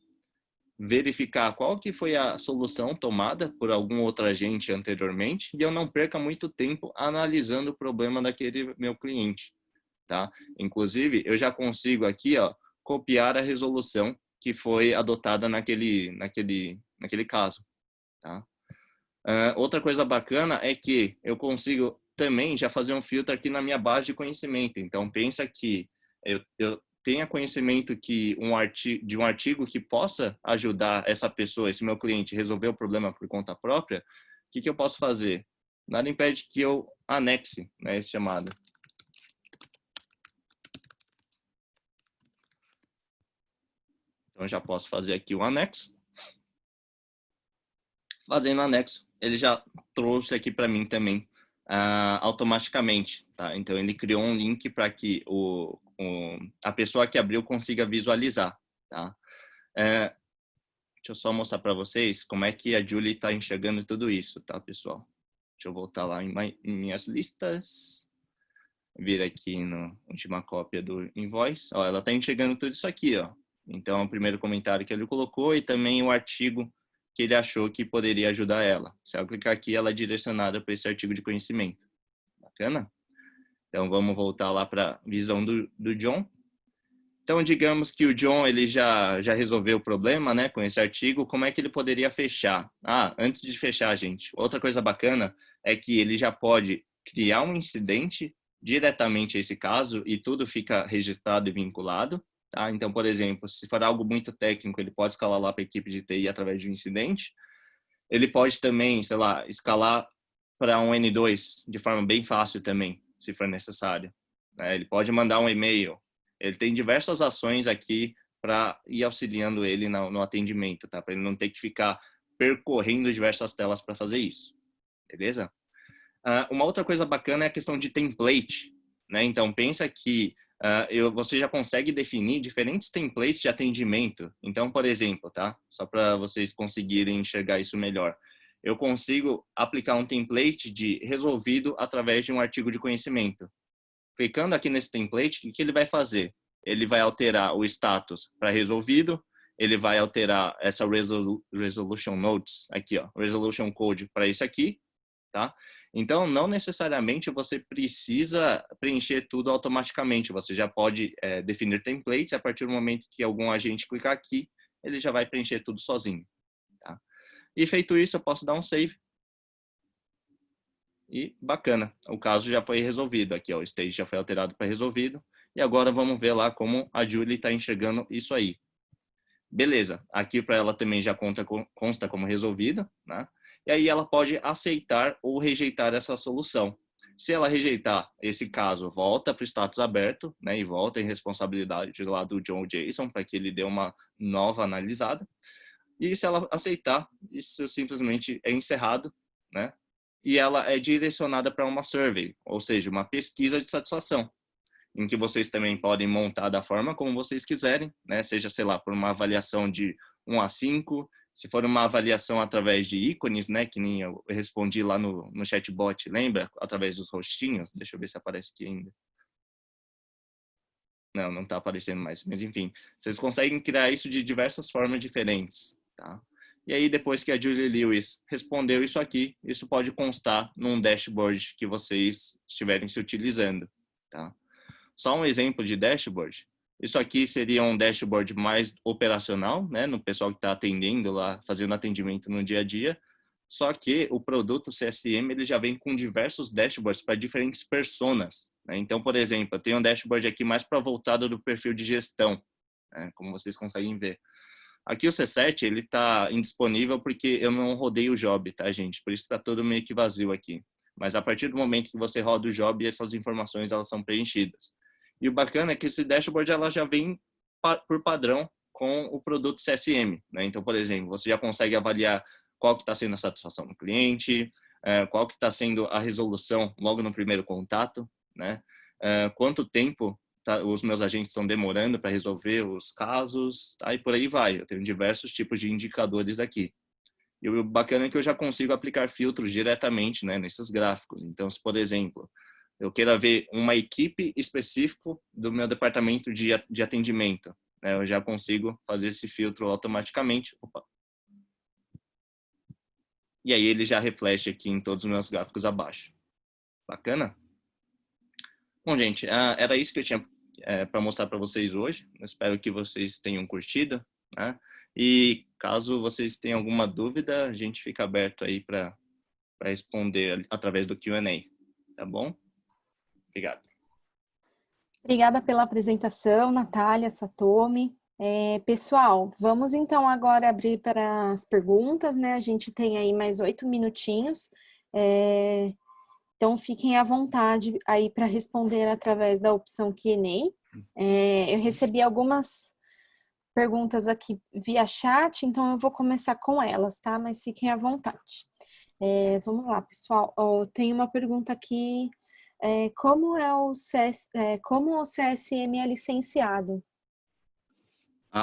verificar qual que foi a solução tomada por algum outro agente anteriormente e eu não perca muito tempo analisando o problema daquele meu cliente, tá? Inclusive, eu já consigo aqui, ó, copiar a resolução que foi adotada naquele caso, tá? Outra coisa bacana é que eu consigo também já fazer um filtro aqui na minha base de conhecimento. Então, pensa que eu tenha conhecimento de um artigo que possa ajudar essa pessoa, esse meu cliente, resolver o problema por conta própria. O que eu posso fazer? Nada impede que eu anexe, né, esse chamado. Então, eu já posso fazer aqui o anexo. Fazendo o anexo, ele já trouxe aqui para mim também automaticamente, tá? Então ele criou um link para que a pessoa que abriu consiga visualizar, tá? Deixa eu só mostrar para vocês como é que a Julie está enxergando tudo isso, tá, pessoal? Deixa eu voltar lá em minhas listas, vir aqui na última cópia do invoice. Ó, ela está enxergando tudo isso aqui, ó. Então, o primeiro comentário que ele colocou e também o artigo que ele achou que poderia ajudar ela. Se eu clicar aqui, ela é direcionada para esse artigo de conhecimento. Bacana? Então, vamos voltar lá para a visão do John. Então, digamos que o John ele já resolveu o problema, né, com esse artigo. Como é que ele poderia fechar? Antes de fechar, gente, outra coisa bacana é que ele já pode criar um incidente diretamente a esse caso e tudo fica registrado e vinculado. Tá? Então, por exemplo, se for algo muito técnico, ele pode escalar lá para a equipe de TI através de um incidente. Ele pode também, sei lá, escalar para um N2 de forma bem fácil também, se for necessário. Ele pode mandar um e-mail. Ele tem diversas ações aqui para ir auxiliando ele no atendimento, tá? Para ele não ter que ficar percorrendo diversas telas para fazer isso. Beleza? Uma outra coisa bacana é a questão de template, né? Então, pensa que você já consegue definir diferentes templates de atendimento. Então, por exemplo, tá? Só para vocês conseguirem enxergar isso melhor. Eu consigo aplicar um template de resolvido através de um artigo de conhecimento. Clicando aqui nesse template, o que ele vai fazer? Ele vai alterar o status para resolvido ele vai alterar essa resolution notes aqui, ó, resolution code para isso aqui, tá? Então, não necessariamente você precisa preencher tudo automaticamente. Você já pode definir templates. A partir do momento que algum agente clicar aqui, ele já vai preencher tudo sozinho, tá? E feito isso, eu posso dar um save. E bacana, o caso já foi resolvido aqui, ó, o stage já foi alterado para resolvido. E agora vamos ver lá como a Julie está enxergando isso aí. Beleza, aqui para ela também já consta como resolvida, né? E aí ela pode aceitar ou rejeitar essa solução. Se ela rejeitar esse caso, volta para o status aberto, né? E volta em responsabilidade lá do John Jason para que ele dê uma nova analisada. E se ela aceitar, isso simplesmente é encerrado, né? E ela é direcionada para uma survey, ou seja, uma pesquisa de satisfação, em que vocês também podem montar da forma como vocês quiserem, né? Seja, sei lá, por uma avaliação de 1 a 5, se for uma avaliação através de ícones, né? Que nem eu respondi lá no chatbot, lembra? Através dos rostinhos. Deixa eu ver se aparece aqui ainda. Não está aparecendo mais. Mas, enfim, vocês conseguem criar isso de diversas formas diferentes, tá? E aí, depois que a Julie Lewis respondeu isso aqui, isso pode constar num dashboard que vocês estiverem se utilizando, tá? Só um exemplo de dashboard. Isso aqui seria um dashboard mais operacional, né, no pessoal que está atendendo lá, fazendo atendimento no dia a dia. Só que o produto CSM ele já vem com diversos dashboards para diferentes personas, né? Então, por exemplo, eu tenho um dashboard aqui mais para voltado do perfil de gestão, né, como vocês conseguem ver. Aqui o C7 ele está indisponível porque eu não rodei o job, tá, gente? Por isso está todo meio que vazio aqui. Mas a partir do momento que você roda o job, essas informações elas são preenchidas. E o bacana é que esse dashboard ela já vem por padrão com o produto CSM, né? Então, por exemplo, você já consegue avaliar qual que está sendo a satisfação do cliente, qual que está sendo a resolução logo no primeiro contato, né? Quanto tempo os meus agentes estão demorando para resolver os casos, tá? E por aí vai. Eu tenho diversos tipos de indicadores aqui. E o bacana é que eu já consigo aplicar filtros diretamente, né, nesses gráficos. Então, se, por exemplo, eu queira ver uma equipe específica do meu departamento de atendimento, né, eu já consigo fazer esse filtro automaticamente. Opa. E aí ele já reflete aqui em todos os meus gráficos abaixo. Bacana? Bom, gente, era isso que eu tinha para mostrar para vocês hoje. Eu espero que vocês tenham curtido, né? E caso vocês tenham alguma dúvida, a gente fica aberto aí para responder através do Q&A, tá bom? Obrigado. Obrigada pela apresentação, Natália, Satomi. Pessoal, vamos então agora abrir para as perguntas, né? A gente tem aí mais 8 minutinhos. Então, fiquem à vontade aí para responder através da opção Q&A. Eu recebi algumas perguntas aqui via chat, então eu vou começar com elas, tá? Mas fiquem à vontade. Vamos lá, pessoal. Tem uma pergunta aqui. Como o CSM é licenciado?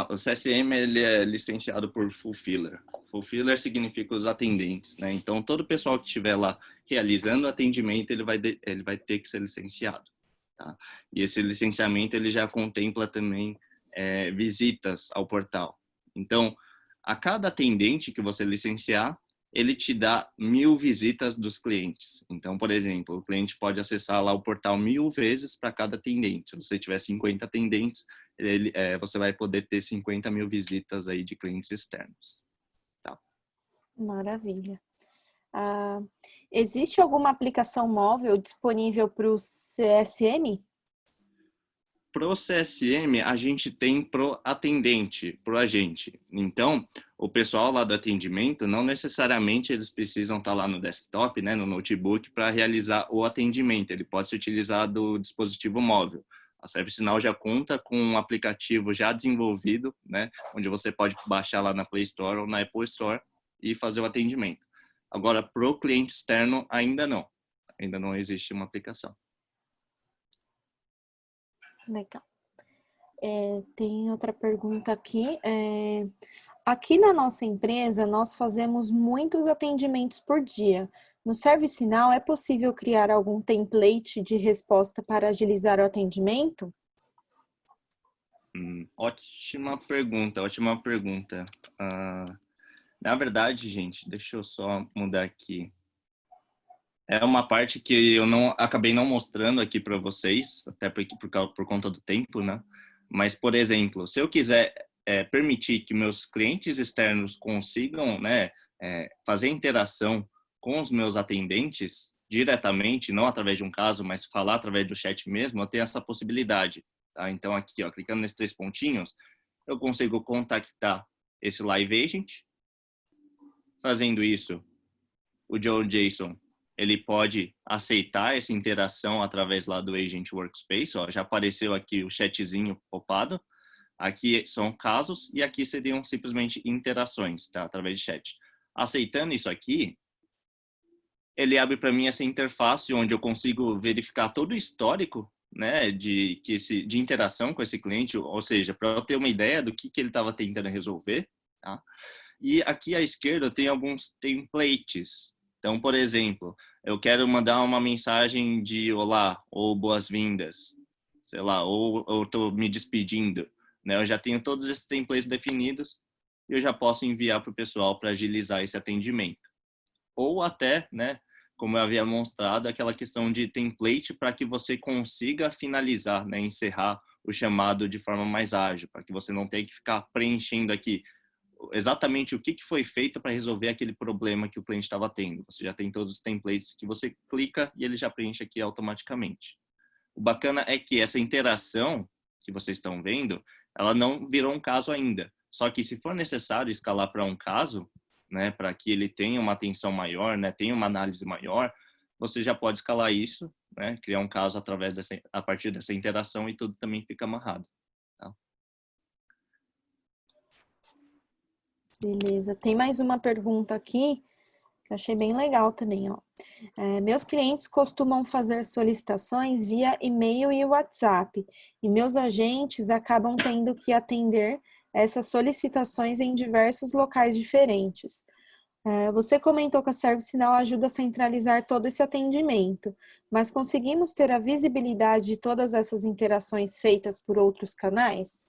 O CSM ele é licenciado por Fulfiller. Fulfiller significa os atendentes, né? Então, todo o pessoal que estiver lá realizando atendimento, ele vai ter que ser licenciado, tá? E esse licenciamento, ele já contempla também visitas ao portal. Então, a cada atendente que você licenciar, ele te dá 1000 visitas dos clientes. Então, por exemplo, o cliente pode acessar lá o portal 1000 vezes para cada atendente. Se você tiver 50 atendentes, você vai poder ter 50.000 visitas aí de clientes externos. Tá? Maravilha. Existe alguma aplicação móvel disponível para o CSM? Pro CSM, a gente tem pro atendente, pro agente. Então, o pessoal lá do atendimento, não necessariamente eles precisam estar lá no desktop, né, no notebook, para realizar o atendimento. Ele pode ser utilizado do dispositivo móvel. A ServiceNow já conta com um aplicativo já desenvolvido, né, onde você pode baixar lá na Play Store ou na Apple Store e fazer o atendimento. Agora, pro cliente externo, ainda não existe uma aplicação. Legal. Tem outra pergunta aqui. Aqui na nossa empresa, nós fazemos muitos atendimentos por dia. No ServiceNow, é possível criar algum template de resposta para agilizar o atendimento? Ótima pergunta, ótima pergunta. Na verdade, gente, deixa eu só mudar aqui. É uma parte que eu acabei não mostrando aqui para vocês, até por conta do tempo, né? Mas, por exemplo, se eu quiser permitir que meus clientes externos consigam, né, fazer interação com os meus atendentes diretamente, não através de um caso, mas falar através do chat mesmo, eu tenho essa possibilidade. Tá? Então, aqui, ó, clicando nesses 3 pontinhos, eu consigo contactar esse Live Agent. Fazendo isso, o Joe Jason, ele pode aceitar essa interação através lá do Agent Workspace. Ó, já apareceu aqui o chatzinho popado. Aqui são casos e aqui seriam simplesmente interações, tá? Através de chat. Aceitando isso aqui, ele abre para mim essa interface onde eu consigo verificar todo o histórico, né, de interação com esse cliente, ou seja, para eu ter uma ideia do que ele estava tentando resolver, tá? E aqui à esquerda tem alguns templates. Então, por exemplo, eu quero mandar uma mensagem de olá ou boas-vindas, sei lá, ou eu estou me despedindo, né? Eu já tenho todos esses templates definidos e eu já posso enviar para o pessoal para agilizar esse atendimento. Ou até, né, como eu havia mostrado, aquela questão de template para que você consiga finalizar, né, encerrar o chamado de forma mais ágil, para que você não tenha que ficar preenchendo aqui exatamente o que foi feito para resolver aquele problema que o cliente estava tendo. Você já tem todos os templates que você clica e ele já preenche aqui automaticamente. O bacana é que essa interação que vocês estão vendo, ela não virou um caso ainda. Só que se for necessário escalar para um caso, né, para que ele tenha uma atenção maior, né, tenha uma análise maior, você já pode escalar isso, né, criar um caso a partir dessa interação e tudo também fica amarrado. Tá? Beleza. Tem mais uma pergunta aqui que eu achei bem legal também, ó. Meus clientes costumam fazer solicitações via e-mail e WhatsApp, e meus agentes acabam tendo que atender essas solicitações em diversos locais diferentes. Você comentou que a ServiceNow ajuda a centralizar todo esse atendimento, mas conseguimos ter a visibilidade de todas essas interações feitas por outros canais?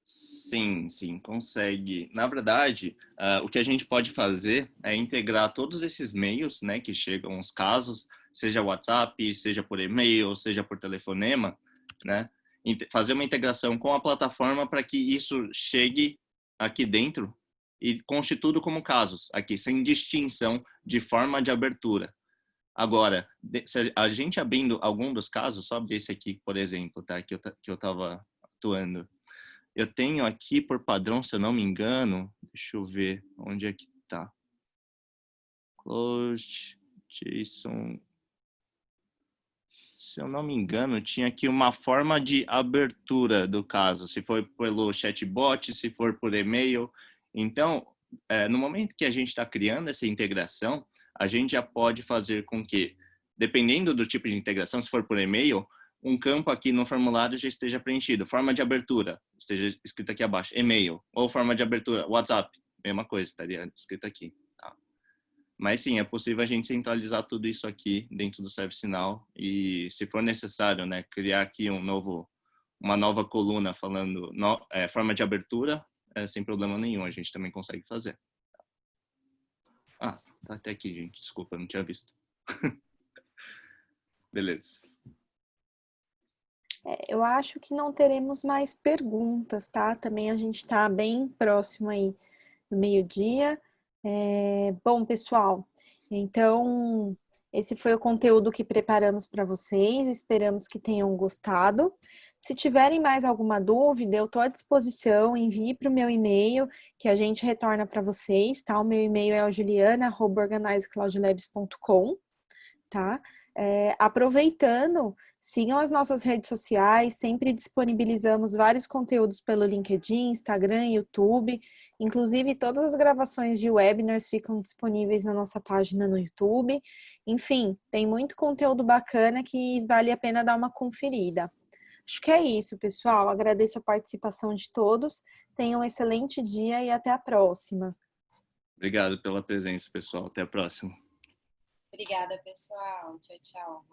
Sim, sim, consegue. Na verdade, o que a gente pode fazer é integrar todos esses meios, né, que chegam os casos, seja WhatsApp, seja por e-mail, seja por telefonema, né, fazer uma integração com a plataforma para que isso chegue aqui dentro e conste tudo como casos, aqui, sem distinção de forma de abertura. Agora, se a gente abrindo algum dos casos, só abrir esse aqui, por exemplo, tá, que eu estava atuando. Eu tenho aqui por padrão, se eu não me engano, deixa eu ver onde é que tá. Closed, JSON. Se eu não me engano, tinha aqui uma forma de abertura do caso, se for pelo chatbot, se for por e-mail. Então, no momento que a gente está criando essa integração, a gente já pode fazer com que, dependendo do tipo de integração, se for por e-mail, um campo aqui no formulário já esteja preenchido. Forma de abertura, esteja escrito aqui abaixo, e-mail. Ou forma de abertura, WhatsApp, mesma coisa, estaria escrito aqui. Tá? Mas sim, é possível a gente centralizar tudo isso aqui dentro do ServiceNow e, se for necessário, né, criar aqui uma nova coluna falando forma de abertura, sem problema nenhum, a gente também consegue fazer. Ah, tá até aqui, gente, desculpa, não tinha visto. Beleza. Eu acho que não teremos mais perguntas, tá? Também a gente está bem próximo aí do meio-dia. Bom, pessoal, então esse foi o conteúdo que preparamos para vocês. Esperamos que tenham gostado. Se tiverem mais alguma dúvida, eu estou à disposição. Envie para o meu e-mail que a gente retorna para vocês, tá? O meu e-mail é o juliana@organizecloudlabs.com, tá? Aproveitando, sigam as nossas redes sociais, sempre disponibilizamos vários conteúdos pelo LinkedIn, Instagram, YouTube, inclusive todas as gravações de webinars ficam disponíveis na nossa página no YouTube. Enfim, tem muito conteúdo bacana que vale a pena dar uma conferida. Acho que é isso, pessoal. Agradeço a participação de todos. Tenham um excelente dia e até a próxima. Obrigado pela presença, pessoal. Até a próxima. Obrigada, pessoal. Tchau, tchau.